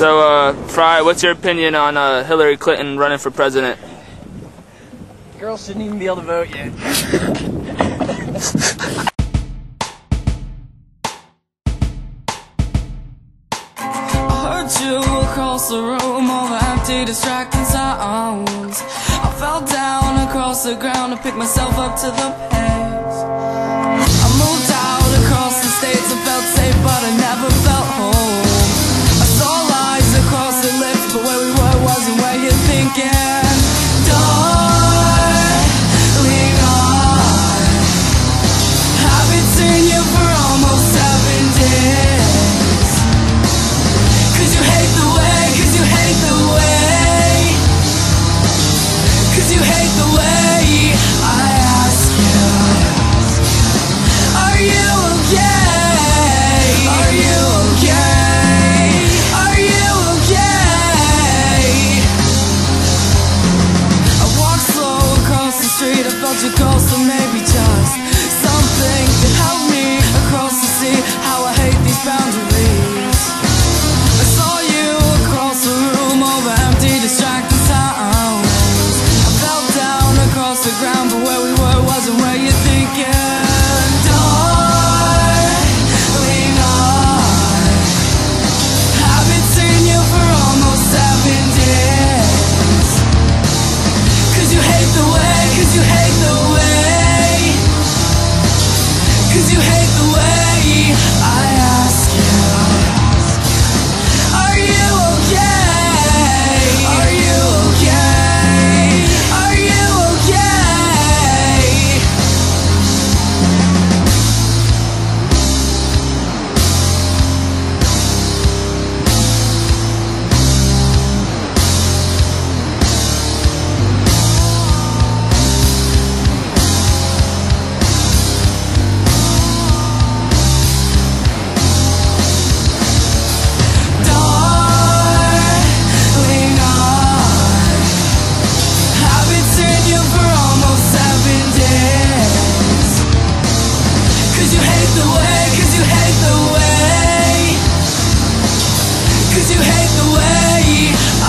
So, Fry, what's your opinion on Hillary Clinton running for president? Girls shouldn't even be able to vote yet. I heard you across the room over empty, distracting sounds. I fell down across the ground to pick myself up to the pace. I moved out across the states and felt safe, but I never felt home. I saw lies across the lips, but where we were wasn't where you're thinking. Darling, I haven't seen you for almost 7 days. 'Cause you hate the way, 'cause you hate the way, 'cause you hate the way I ask you, are you okay? Are you okay? Are you okay? I walked slow across the street, I felt you close, so maybe just something could help me across the sea. How I hate these boundaries. I saw you across the room over empty, distracting sounds. I fell down across the ground, but where we were wasn't where you're thinking. Darling, I haven't seen you for almost 7 days. 'Cause you hate the way, 'cause you hate the way, 'cause you hate the way I ask you, are you okay? Are you okay? Are you okay? Darling, I haven't seen you for almost 7 days. 'Cause you hate the way, 'cause you hate the way, 'cause you hate the way I